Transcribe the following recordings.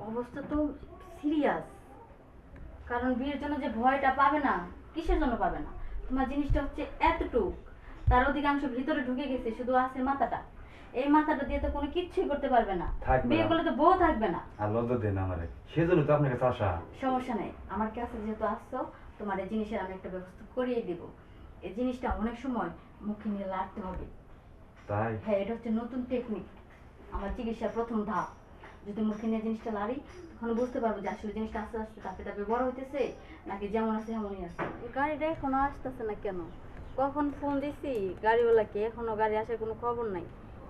অবস্থা তো সিরিয়াস। কারণ বিয়ের জন্য যে ভয়টা পাবে না, কিসের জন্য পাবে না? তোমার জিনিসটা হচ্ছে এতটুক, তার অধিকাংশ ভিতরে ঢুকে গেছে, শুধু আছে মাথাটা। এই মাথাটা দিয়ে তো কোনো কিচ্ছুই করতে পারবে না। থাকবে বিয়ে না। করলে তো বউ থাকবে না। আর লজ্জা দেন আমারে, সেজন্য তো আপনার কাছে আসা। সমস্যা নেই, আমার কাছে যেহেতু আসছো, তোমার এই জিনিসের আমি একটা ব্যবস্থা করিয়ে দিব। এই জিনিসটা অনেক সময় মুখে নিয়ে লাড়তে হবে। তাই হ্যাঁ, এটা হচ্ছে নতুন টেকনিক, আমার চিকিৎসার প্রথম ধাপ। যদি মুখে নিয়ে জিনিসটা লাড়ি, তখন বুঝতে পারবো যে আসলে জিনিসটা আস্তে আস্তে ধাপে ধাপে বড় হইতেছে, নাকি যেমন আছে তেমনই আছে। গাড়িটা এখনো আসতেছে না কেন? কখন ফোন দিছি গাড়িওয়ালাকে, এখনো গাড়ি আসার কোনো খবর নাই।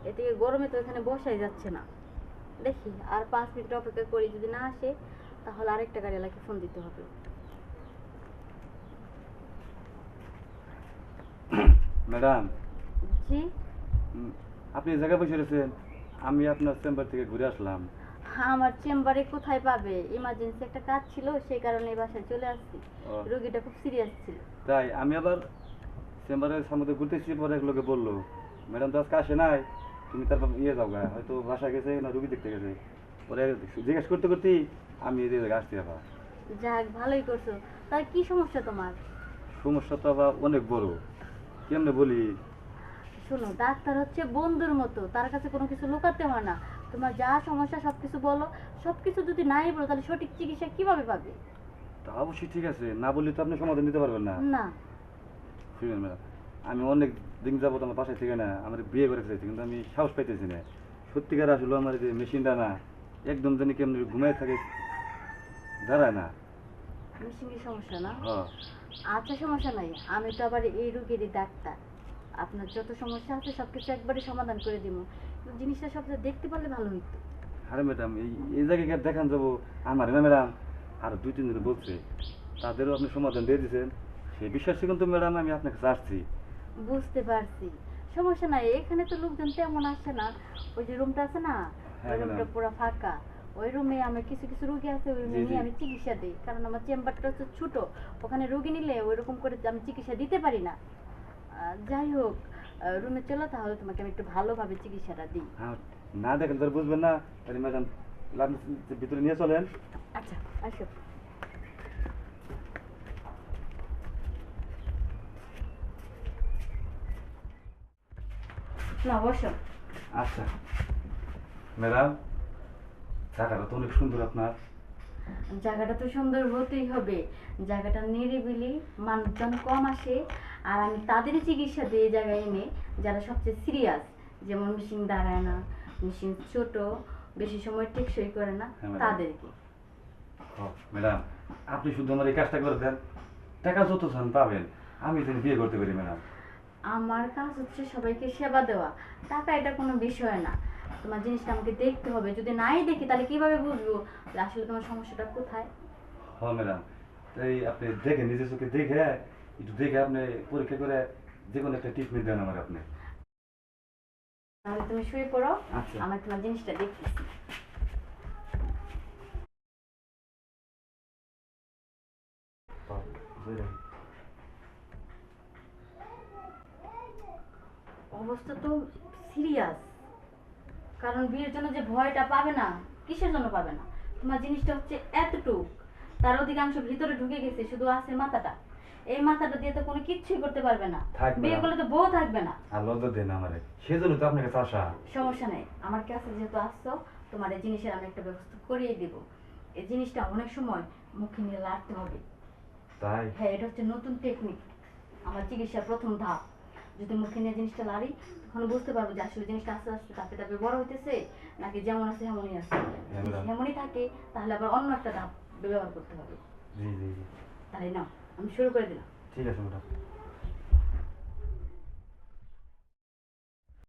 এদিকে গরমে তো এখানে বসাই যাচ্ছে না। দেখি আর 5 মিনিট অপেক্ষা করি, যদি না আসে তাহলে আরেকটা গাড়িওয়ালাকে ফোন দিতে হবে। ম্যাডাম, জি। আপনি এই জায়গায় বসে রয়েছেন, আমি আপনার চেম্বার থেকে ঘুরে আসলাম। আমার চেম্বারে কোথায় পাবে? ইমার্জেন্সি একটা কাজ ছিল, সেই কারণে এই বাসায় চলে আসছি। ও, রোগীটা খুব সিরিয়াস ছিল। তাই আমি আবার চেম্বারের সামনে ঘুরতেছি, পরে এক লোকে বললো ম্যাডাম তো আজকে আসে নাই, তুমি তারপর ইয়ে যাও গা, হয়তো বাসায় গেছে না রুগী দেখতে গেছে। পরে জিজ্ঞেস করতে করতেই আমি এই জায়গায় আসছি। আবার যাক, ভালোই করছো। তাই কি সমস্যা তোমার? সমস্যা তো আবার অনেক বড়, কেমনে বলি। শোনো, ডাক্তার হচ্ছে বন্ধুর মতো, তার কাছে কোনো কিছু লুকাতে হয় না। তোমার যা সমস্যা সবকিছু বলো। সবকিছু যদি নাই বলো, তাহলে সঠিক চিকিৎসা কিভাবে পাবে? তা অবশ্যই ঠিক আছে, না বললে তো আপনি সমাধান দিতে পারবেন না। না। শুনেন ম্যাডাম, আমি অনেক দিন যাবত আমার বাসায় থেকে না আমার বিয়ে করে চাইছি, কিন্তু আমি সাহস পাইতেছি না। সত্যিকার আসলে আমার যে মেশিনটা না, একদম জানি কেমনি ঘুমায় থাকে, দাঁড়ায় না। মেশিনের সমস্যা না? হ্যাঁ। আচ্ছা, সমস্যা নাই, আমি তো আবার এই রোগেরই ডাক্তার। আপনার যত সমস্যা আছে সবকিছু একবারে সমাধান করে দিব। কিন্তু জিনিসটা সবচেয়ে দেখতে পারলে ভালো হইতো। আরে ম্যাডাম, এই এই জায়গায় আর দেখান যাবো আমার না ম্যাডাম, আর 2-3 দিন বলছে, তাদেরও আপনি সমাধান দিয়ে দিয়েছেন, সেই বিশ্বাসে কিন্তু ম্যাডাম আমি আপনার কাছে আসছি। বুঝতে পারছি, সমস্যা নাই, এখানে তো লোকজন তেমন আসে না। ওই যে রুমটা আছে না, হ্যাঁ ওই রুমটা ম্যাডাম। পুরো ফাঁকা। ওই রুমে আমি কিছু কিছু রুগী আছে, ওই রুমে জি জি। নিয়ে আমি চিকিৎসা দিই, কারণ আমার চেম্বারটা হচ্ছে ছোট। ওখানে রুগী নিলে ওইরকম করে আমি চিকিৎসা দিতে পারি না। যাই হোক, রুমে চলো, তাহলে তোমাকে আমি একটু ভালোভাবে চিকিৎসাটা দিই। হ্যাঁ, না দেখেন তাহলে বুঝবেন না। তাহলে ম্যাডাম আপনি ভিতরে নিয়ে চলেন। আচ্ছা, আসো। না, বসো। আচ্ছা ম্যাডাম, জায়গাটা তো অনেক সুন্দর আপনার। জায়গাটা তো সুন্দর হতেই হবে। জায়গাটা নিরিবিলি, মানুষজন কম আসে। আর আমি তাদেরই চিকিৎসা দিই এই জায়গায় এনে, যারা সবচেয়ে সিরিয়াস। যেমন মেশিন দাঁড়ায় না, মেশিন ছোট, বেশি সময় টেকসই করে না, হ্যাঁ, ম্যাডাম। তাদেরকে। ম্যাডাম, আপনি শুধু আমার এই কাজটা করে দেন, টাকা যত চান পাবেন, আমি যেন বিয়ে করতে পারি ম্যাডাম। আমার কাজ হচ্ছে সবাইকে সেবা দেওয়া। টাকা এটা কোনো বিষয় না। তোমার জিনিসটা আমাকে দেখতে হবে, যদি নাই দেখি তাহলে কিভাবে বুঝবো যে আসলে তোমার সমস্যাটা কোথায়? হ্যাঁ ম্যাডাম, তাই আপনি দেখে নিজের চোখে দেখে, একটু দেখে আপনি পরীক্ষা করে যে কোনো একটা ট্রিটমেন্ট দেন আমার আপনি। তাহলে তুমি শুয়ে পড়ো, আচ্ছা। আমি তোমার জিনিসটা দেখতেছি। অবস্থা তো সিরিয়াস। কারণ বিয়ের জন্য যে ভয়টা পাবে না, কিসের জন্য পাবে না? তোমার জিনিসটা হচ্ছে এতটুক, তার অধিকাংশ ভিতরে ঢুকে গেছে, শুধু আছে মাথাটা। এই মাথাটা দিয়ে তো কোনো কিচ্ছুই করতে পারবে না। থাকবে বিয়ে না। করলে তো বউ থাকবে না। আর লজ্জা দেন আমারে, সেজন্য তো আপনার কাছে আসা। সমস্যা নেই, আমার কাছে যেহেতু আসছো, তোমার এই জিনিসের আমি একটা ব্যবস্থা করিয়ে দিব। এই জিনিসটা অনেক সময় মুখে নিয়ে লাড়তে হবে। তাই হ্যাঁ, এটা হচ্ছে নতুন টেকনিক, আমার চিকিৎসার প্রথম ধাপ। যদি মুখে নিয়ে জিনিসটা লাড়ি, তখন বুঝতে পারবো যে আসলে জিনিসটা আস্তে আস্তে ধাপে ধাপে বড় হইতেছে, নাকি যেমন আছে তেমনই আছে। হ্যাঁ, যদি ম্যাডাম। তেমনই থাকে, তাহলে আবার অন্য একটা ধাপ ব্যবহার করতে হবে। জি জি জি। তাহলে নাও, আমি শুরু করে দিলাম। ঠিক আছে ম্যাডাম।